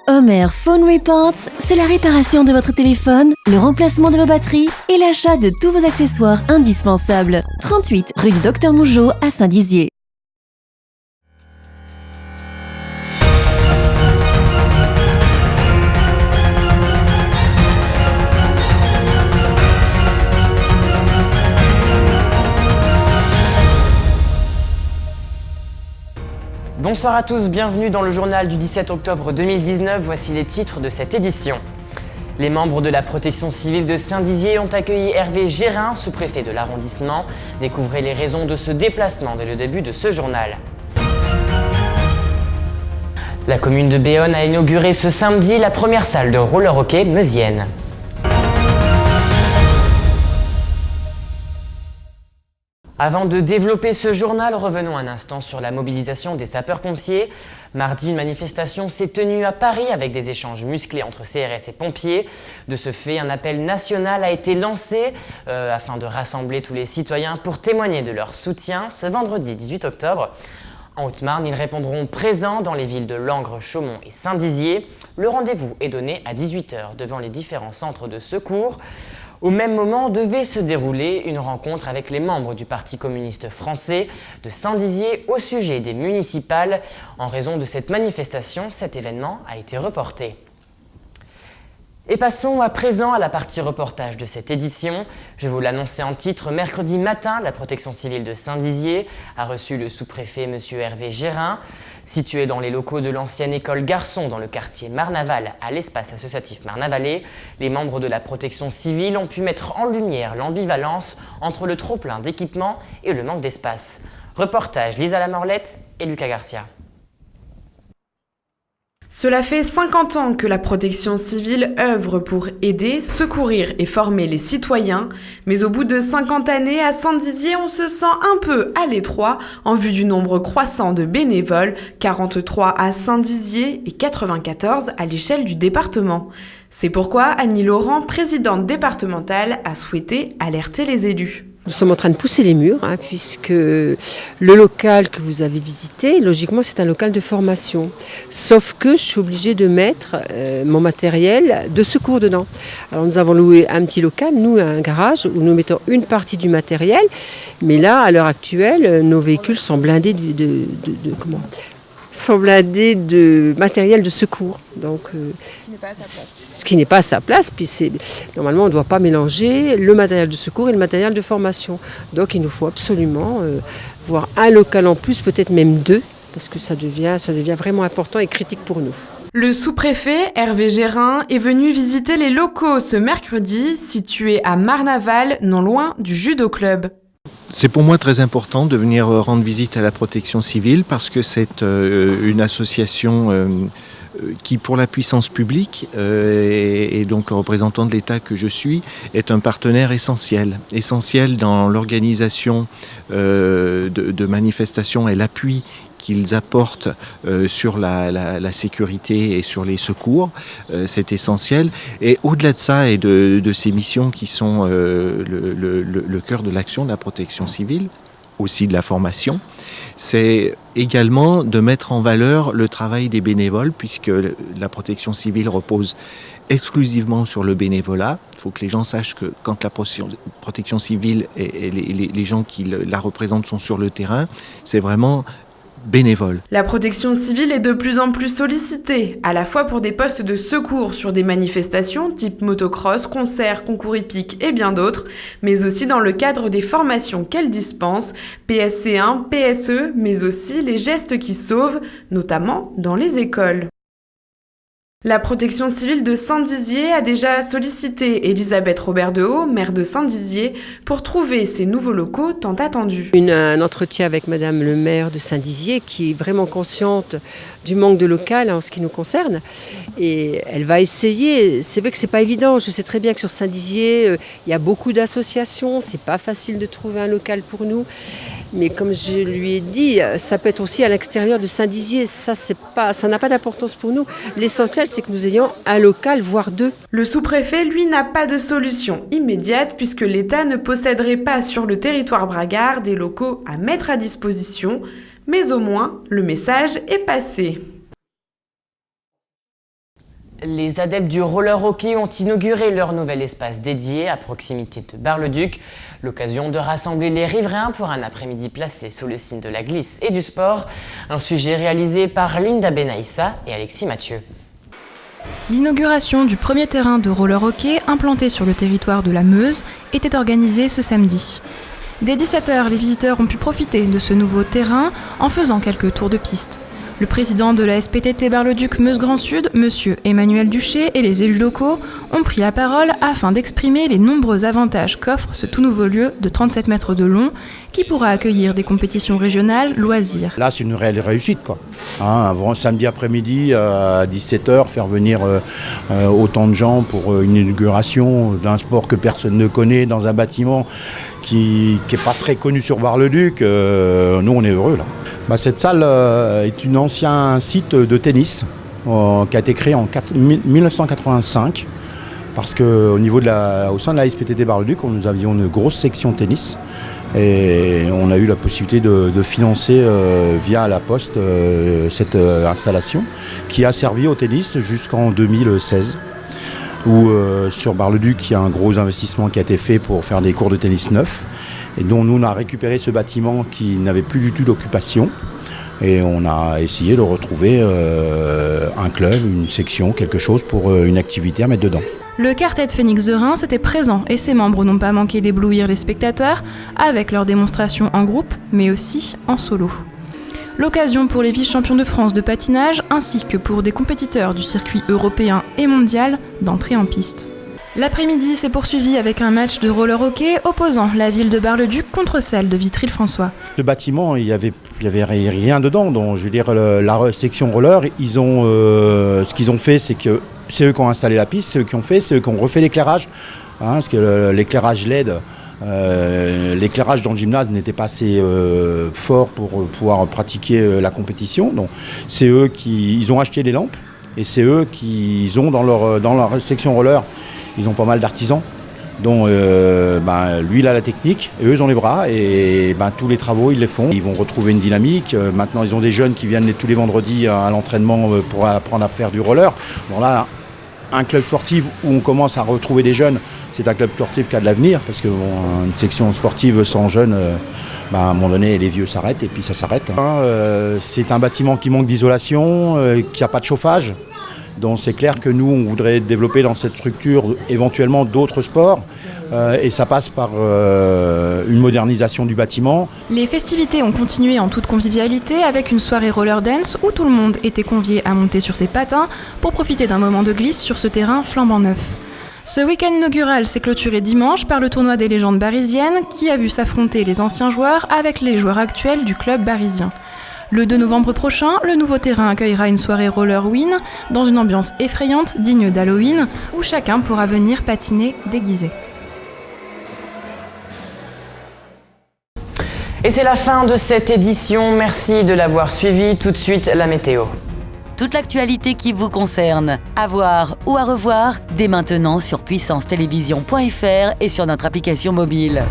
Homer Phone Reports, c'est la réparation de votre téléphone, le remplacement de vos batteries et l'achat de tous vos accessoires indispensables. 38 rue du Docteur Mougeot à Saint-Dizier. Bonsoir à tous, bienvenue dans le journal du 17 octobre 2019, voici les titres de cette édition. Les membres de la protection civile de Saint-Dizier ont accueilli Hervé Gérin, sous-préfet de l'arrondissement. Découvrez les raisons de ce déplacement dès le début de ce journal. La commune de Béonne a inauguré ce samedi la première salle de roller hockey meusienne. Avant de développer ce journal, revenons un instant sur la mobilisation des sapeurs-pompiers. Mardi, une manifestation s'est tenue à Paris avec des échanges musclés entre CRS et pompiers. De ce fait, un appel national a été lancé afin de rassembler tous les citoyens pour témoigner de leur soutien ce vendredi 18 octobre. En Haute-Marne, ils répondront présents dans les villes de Langres, Chaumont et Saint-Dizier. Le rendez-vous est donné à 18h devant les différents centres de secours. Au même moment, devait se dérouler une rencontre avec les membres du Parti communiste français de Saint-Dizier au sujet des municipales. En raison de cette manifestation, cet événement a été reporté. Et passons à présent à la partie reportage de cette édition. Je vous l'annonçais en titre, mercredi matin, la protection civile de Saint-Dizier a reçu le sous-préfet M. Hervé Gérin. Situé dans les locaux de l'ancienne école Garçon dans le quartier Marnaval à l'espace associatif Marnavalet, les membres de la protection civile ont pu mettre en lumière l'ambivalence entre le trop-plein d'équipements et le manque d'espace. Reportage Lisa Lamorlette et Lucas Garcia. Cela fait 50 ans que la protection civile œuvre pour aider, secourir et former les citoyens, mais au bout de 50 années, à Saint-Dizier, on se sent un peu à l'étroit en vue du nombre croissant de bénévoles, 43 à Saint-Dizier et 94 à l'échelle du département. C'est pourquoi Annie Laurent, présidente départementale, a souhaité alerter les élus. Nous sommes en train de pousser les murs, puisque le local que vous avez visité, logiquement, c'est un local de formation. Sauf que je suis obligée de mettre mon matériel de secours dedans. Alors nous avons loué un petit local, nous, un garage, où nous mettons une partie du matériel. Mais là, à l'heure actuelle, nos véhicules sont blindés de matériel de secours. Donc, ce qui n'est pas à sa place. Puis normalement, on ne doit pas mélanger le matériel de secours et le matériel de formation. Donc il nous faut absolument voir un local en plus, peut-être même deux, parce que ça devient vraiment important et critique pour nous. Le sous-préfet Hervé Gérin est venu visiter les locaux ce mercredi, situés à Marnaval, non loin du judo club. C'est pour moi très important de venir rendre visite à la protection civile parce que c'est une association qui, pour la puissance publique, et donc le représentant de l'État que je suis, est un partenaire essentiel dans l'organisation de manifestations et l'appui qu'ils apportent sur la sécurité et sur les secours, c'est essentiel. Et au-delà de ça et de ces missions qui sont le cœur de l'action de la protection civile, aussi de la formation, c'est également de mettre en valeur le travail des bénévoles, puisque la protection civile repose exclusivement sur le bénévolat. Il faut que les gens sachent que quand la protection civile et les gens qui la représentent sont sur le terrain, c'est vraiment bénévole. La protection civile est de plus en plus sollicitée, à la fois pour des postes de secours sur des manifestations type motocross, concerts, concours hippiques et bien d'autres, mais aussi dans le cadre des formations qu'elle dispense, PSC1, PSE, mais aussi les gestes qui sauvent, notamment dans les écoles. La protection civile de Saint-Dizier a déjà sollicité Elisabeth Robert-Dehaut, maire de Saint-Dizier, pour trouver ces nouveaux locaux tant attendus. Un entretien avec madame le maire de Saint-Dizier qui est vraiment consciente du manque de local en ce qui nous concerne. Et elle va essayer. C'est vrai que c'est pas évident. Je sais très bien que sur Saint-Dizier, il y a beaucoup d'associations. C'est pas facile de trouver un local pour nous. Mais comme je lui ai dit, ça peut être aussi à l'extérieur de Saint-Dizier. Ça n'a pas d'importance pour nous. L'essentiel, c'est que nous ayons un local, voire deux. Le sous-préfet, lui, n'a pas de solution immédiate puisque l'État ne posséderait pas sur le territoire bragard des locaux à mettre à disposition. Mais au moins, le message est passé. Les adeptes du roller hockey ont inauguré leur nouvel espace dédié à proximité de Bar-le-Duc. L'occasion de rassembler les riverains pour un après-midi placé sous le signe de la glisse et du sport. Un sujet réalisé par Linda Benaïssa et Alexis Mathieu. L'inauguration du premier terrain de roller hockey implanté sur le territoire de la Meuse était organisée ce samedi. Dès 17h, les visiteurs ont pu profiter de ce nouveau terrain en faisant quelques tours de piste. Le président de la SPTT Bar-le-Duc Meuse-Grand Sud, M. Emmanuel Duché, et les élus locaux ont pris la parole afin d'exprimer les nombreux avantages qu'offre ce tout nouveau lieu de 37 mètres de long qui pourra accueillir des compétitions régionales, loisirs. Là, c'est une réelle réussite, quoi. Samedi après-midi à 17h, faire venir autant de gens pour une inauguration d'un sport que personne ne connaît dans un bâtiment qui n'est pas très connu sur Bar-le-Duc. Nous, on est heureux, là. Cette salle est un ancien site de tennis qui a été créé en 1985 parce qu'au sein de la SPTT Bar-le-Duc, nous avions une grosse section tennis et on a eu la possibilité de financer via la Poste cette installation qui a servi au tennis jusqu'en 2016 où sur Bar-le-Duc, il y a un gros investissement qui a été fait pour faire des cours de tennis neufs. Et donc nous on a récupéré ce bâtiment qui n'avait plus du tout d'occupation et on a essayé de retrouver un club, une section, quelque chose pour une activité à mettre dedans. Le quartet Phoenix de Reims était présent et ses membres n'ont pas manqué d'éblouir les spectateurs avec leurs démonstrations en groupe mais aussi en solo. L'occasion pour les vice-champions de France de patinage ainsi que pour des compétiteurs du circuit européen et mondial d'entrer en piste. L'après-midi s'est poursuivi avec un match de roller hockey opposant la ville de Bar-le-Duc contre celle de Vitry-le-François. Le bâtiment, il y avait rien dedans. Donc, je veux dire, la section roller, ce qu'ils ont fait, c'est que c'est eux qui ont installé la piste, c'est eux qui ont refait l'éclairage. Parce que l'éclairage LED, l'éclairage dans le gymnase n'était pas assez fort pour pouvoir pratiquer la compétition. Donc, c'est eux ils ont acheté les lampes et c'est eux qui ont dans leur section roller. Ils ont pas mal d'artisans, dont lui il a la technique, et eux ils ont les bras, et tous les travaux ils les font. Ils vont retrouver une dynamique. Maintenant ils ont des jeunes qui viennent tous les vendredis à l'entraînement pour apprendre à faire du roller. Bon là, un club sportif où on commence à retrouver des jeunes, c'est un club sportif qui a de l'avenir, parce qu'une section sportive sans jeunes, à un moment donné les vieux s'arrêtent et puis ça s'arrête. C'est un bâtiment qui manque d'isolation, qui n'a pas de chauffage. Donc c'est clair que nous, on voudrait développer dans cette structure éventuellement d'autres sports et ça passe par une modernisation du bâtiment. Les festivités ont continué en toute convivialité avec une soirée roller dance où tout le monde était convié à monter sur ses patins pour profiter d'un moment de glisse sur ce terrain flambant neuf. Ce week-end inaugural s'est clôturé dimanche par le tournoi des légendes barisiennes qui a vu s'affronter les anciens joueurs avec les joueurs actuels du club barisien. Le 2 novembre prochain, le nouveau terrain accueillera une soirée Rollerwin dans une ambiance effrayante digne d'Halloween où chacun pourra venir patiner déguisé. Et c'est la fin de cette édition, merci de l'avoir suivi. Tout de suite, la météo. Toute l'actualité qui vous concerne, à voir ou à revoir dès maintenant sur puissancetélévision.fr et sur notre application mobile.